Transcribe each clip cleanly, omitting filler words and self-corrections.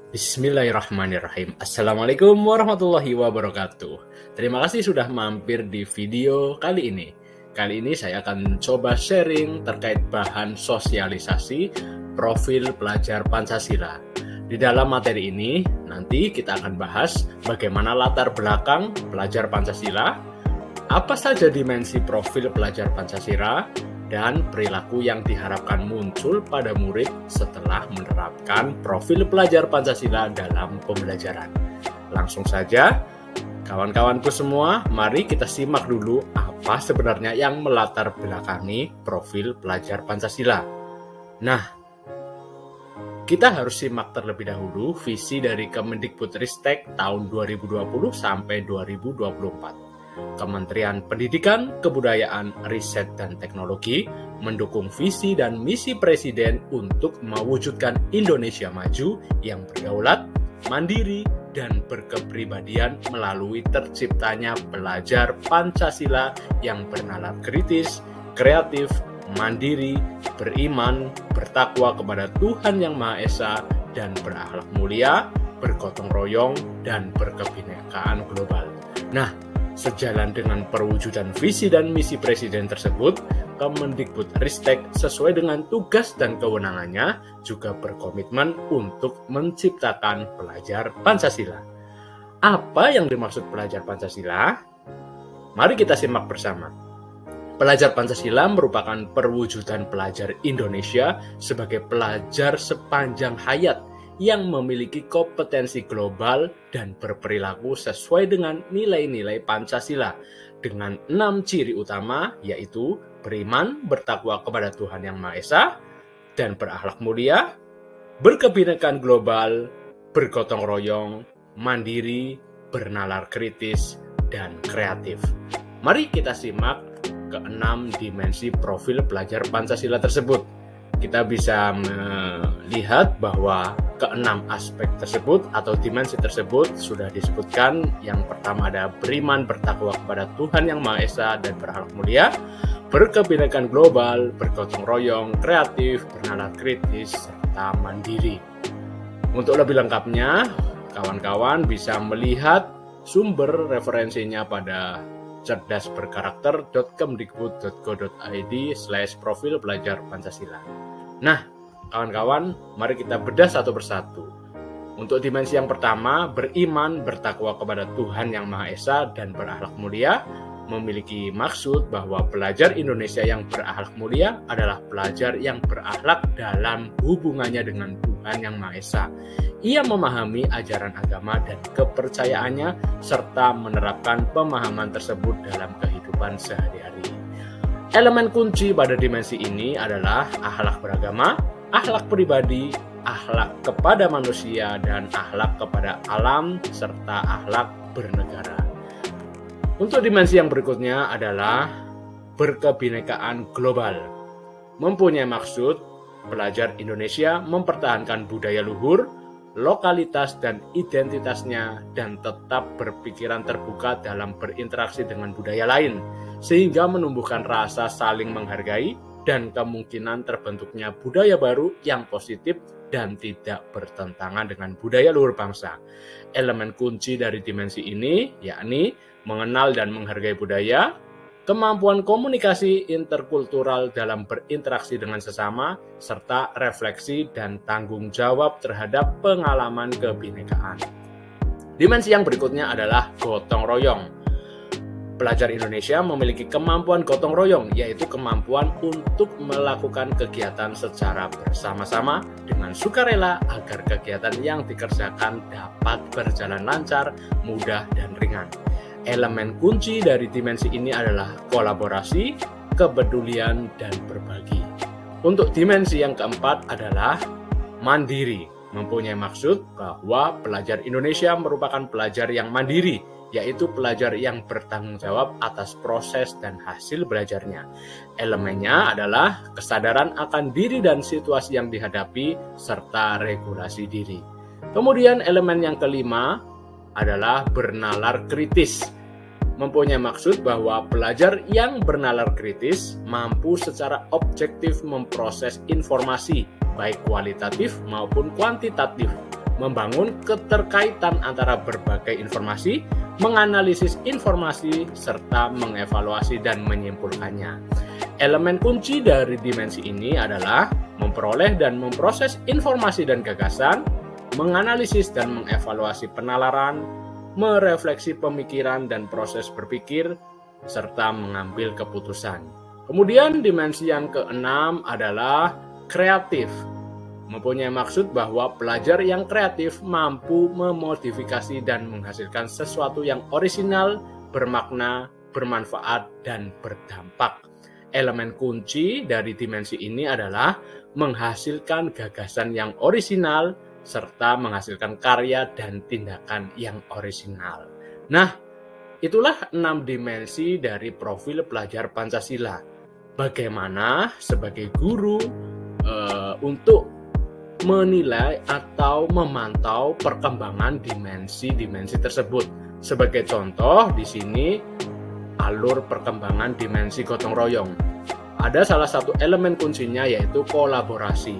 Bismillahirrahmanirrahim. Assalamualaikum warahmatullahi wabarakatuh. Terima kasih sudah mampir di video kali ini. Kali ini saya akan coba sharing terkait bahan sosialisasi profil pelajar Pancasila. Di dalam materi ini, nanti kita akan bahas bagaimana latar belakang pelajar Pancasila, apa saja dimensi profil pelajar Pancasila, dan perilaku yang diharapkan muncul pada murid setelah menerapkan profil pelajar Pancasila dalam pembelajaran. Langsung saja, kawan-kawanku semua, mari kita simak dulu apa sebenarnya yang melatar belakangi profil pelajar Pancasila. Nah, kita harus simak terlebih dahulu visi dari Kemendikbudristek tahun 2020 sampai 2024. Kementerian Pendidikan, Kebudayaan, Riset, dan Teknologi mendukung visi dan misi Presiden untuk mewujudkan Indonesia maju yang berdaulat, mandiri, dan berkepribadian melalui terciptanya pelajar Pancasila yang bernalar kritis, kreatif, mandiri, beriman, bertakwa kepada Tuhan Yang Maha Esa, dan berakhlak mulia, bergotong royong, dan berkebinekaan global. Nah, sejalan dengan perwujudan visi dan misi Presiden tersebut, Kemendikbudristek sesuai dengan tugas dan kewenangannya juga berkomitmen untuk menciptakan pelajar Pancasila. Apa yang dimaksud pelajar Pancasila? Mari kita simak bersama. Pelajar Pancasila merupakan perwujudan pelajar Indonesia sebagai pelajar sepanjang hayat yang memiliki kompetensi global dan berperilaku sesuai dengan nilai-nilai Pancasila dengan 6 ciri utama, yaitu beriman, bertakwa kepada Tuhan Yang Maha Esa, dan berakhlak mulia, berkebinekaan global, bergotong royong, mandiri, bernalar kritis, dan kreatif. Mari kita simak ke-6 dimensi profil pelajar Pancasila tersebut. Kita bisa melihat bahwa ke-6 aspek tersebut atau dimensi tersebut sudah disebutkan. Yang pertama ada beriman, bertakwa kepada Tuhan Yang Maha Esa, dan berakhlak mulia, berkebinekaan global, bergotong royong, kreatif, bernalar kritis, serta mandiri. Untuk lebih lengkapnya, kawan-kawan bisa melihat sumber referensinya pada cerdasberkarakter.kemdikbud.go.id/profil pelajar Pancasila. Nah, kawan-kawan, mari kita bedah satu persatu. Untuk dimensi yang pertama, beriman, bertakwa kepada Tuhan Yang Maha Esa, dan berakhlak mulia, memiliki maksud bahwa pelajar Indonesia yang berakhlak mulia adalah pelajar yang berakhlak dalam hubungannya dengan Tuhan Yang Maha Esa. Ia memahami ajaran agama dan kepercayaannya, serta menerapkan pemahaman tersebut dalam kehidupan sehari-hari. Elemen kunci pada dimensi ini adalah akhlak beragama, akhlak pribadi, akhlak kepada manusia, dan akhlak kepada alam, serta akhlak bernegara. Untuk dimensi yang berikutnya adalah berkebinekaan global. Mempunyai maksud, pelajar Indonesia mempertahankan budaya luhur, lokalitas, dan identitasnya, dan tetap berpikiran terbuka dalam berinteraksi dengan budaya lain, sehingga menumbuhkan rasa saling menghargai dan kemungkinan terbentuknya budaya baru yang positif dan tidak bertentangan dengan budaya luhur bangsa. Elemen kunci dari dimensi ini yakni mengenal dan menghargai budaya, kemampuan komunikasi interkultural dalam berinteraksi dengan sesama, serta refleksi dan tanggung jawab terhadap pengalaman kebinekaan. Dimensi yang berikutnya adalah gotong royong. Pelajar Indonesia memiliki kemampuan gotong royong, yaitu kemampuan untuk melakukan kegiatan secara bersama-sama dengan sukarela agar kegiatan yang dikerjakan dapat berjalan lancar, mudah, dan ringan. Elemen kunci dari dimensi ini adalah kolaborasi, kepedulian, dan berbagi. Untuk dimensi yang keempat adalah mandiri. Mempunyai maksud bahwa pelajar Indonesia merupakan pelajar yang mandiri, yaitu pelajar yang bertanggung jawab atas proses dan hasil belajarnya. Elemennya adalah kesadaran akan diri dan situasi yang dihadapi, serta regulasi diri. Kemudian elemen yang kelima adalah bernalar kritis. Mempunyai maksud bahwa pelajar yang bernalar kritis mampu secara objektif memproses informasi, baik kualitatif maupun kuantitatif, membangun keterkaitan antara berbagai informasi, menganalisis informasi, serta mengevaluasi dan menyimpulkannya. Elemen kunci dari dimensi ini adalah memperoleh dan memproses informasi dan gagasan, menganalisis dan mengevaluasi penalaran, merefleksi pemikiran dan proses berpikir, serta mengambil keputusan. Kemudian dimensi yang keenam adalah kreatif. Mempunyai maksud bahwa pelajar yang kreatif mampu memodifikasi dan menghasilkan sesuatu yang orisinal, bermakna, bermanfaat, dan berdampak. Elemen kunci dari dimensi ini adalah menghasilkan gagasan yang orisinal, serta menghasilkan karya dan tindakan yang orisinal. Nah, itulah 6 dimensi dari profil pelajar Pancasila. Bagaimana sebagai guru untuk menilai atau memantau perkembangan dimensi-dimensi tersebut. Sebagai contoh, di sini alur perkembangan dimensi gotong royong. Ada salah satu elemen kuncinya yaitu kolaborasi.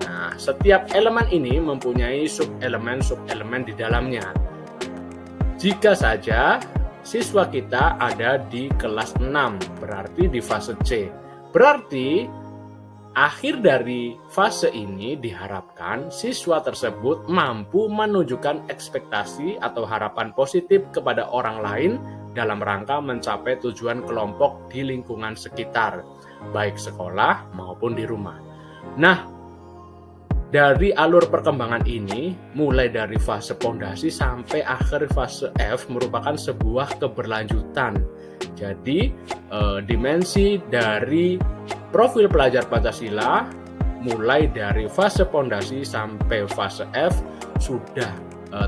Nah, setiap elemen ini mempunyai sub-elemen di dalamnya. Jika saja siswa kita ada di kelas 6, berarti di fase C. Berarti akhir dari fase ini diharapkan siswa tersebut mampu menunjukkan ekspektasi atau harapan positif kepada orang lain dalam rangka mencapai tujuan kelompok di lingkungan sekitar, baik sekolah maupun di rumah. Nah, dari alur perkembangan ini, mulai dari fase pondasi sampai akhir fase F merupakan sebuah keberlanjutan. Jadi, dimensi dari profil pelajar Pancasila mulai dari fase pondasi sampai fase F sudah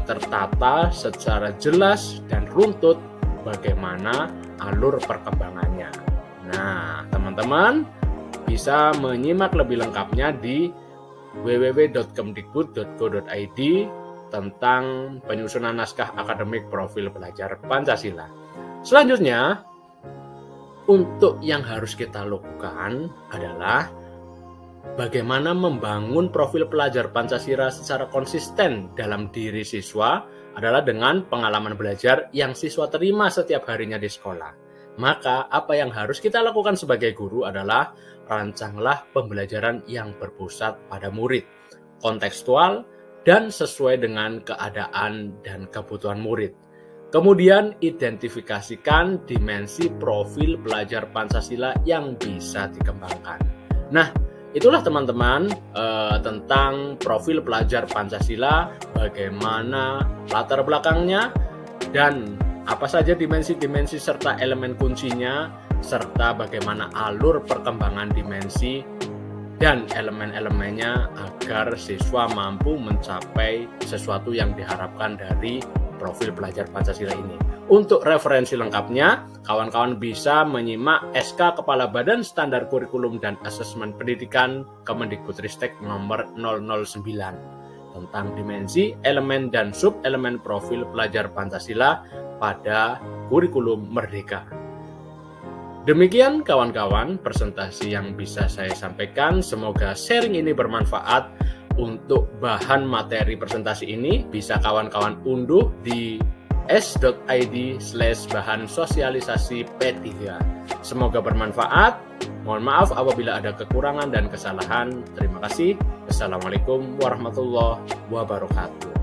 tertata secara jelas dan runtut bagaimana alur perkembangannya. Nah, teman-teman bisa menyimak lebih lengkapnya di www.kemdikbud.go.id tentang penyusunan naskah akademik profil pelajar Pancasila. Selanjutnya, untuk yang harus kita lakukan adalah bagaimana membangun profil pelajar Pancasila secara konsisten dalam diri siswa adalah dengan pengalaman belajar yang siswa terima setiap harinya di sekolah. Maka apa yang harus kita lakukan sebagai guru adalah rancanglah pembelajaran yang berpusat pada murid, kontekstual, dan sesuai dengan keadaan dan kebutuhan murid. Kemudian identifikasikan dimensi profil pelajar Pancasila yang bisa dikembangkan. Nah, itulah teman-teman tentang profil pelajar Pancasila, bagaimana latar belakangnya, dan apa saja dimensi-dimensi serta elemen kuncinya, serta bagaimana alur perkembangan dimensi dan elemen-elemennya agar siswa mampu mencapai sesuatu yang diharapkan dari profil pelajar Pancasila ini. Untuk referensi lengkapnya, kawan-kawan bisa menyimak SK Kepala Badan Standar Kurikulum dan Asesmen Pendidikan Kemendikbudristek nomor 009 tentang dimensi, elemen, dan sub-elemen profil pelajar Pancasila pada kurikulum Merdeka. Demikian kawan-kawan presentasi yang bisa saya sampaikan. Semoga sharing ini bermanfaat. Untuk bahan materi presentasi ini bisa kawan-kawan unduh di s.id/bahan sosialisasi P3. Semoga bermanfaat. Mohon maaf apabila ada kekurangan dan kesalahan. Terima kasih. Assalamualaikum warahmatullahi wabarakatuh.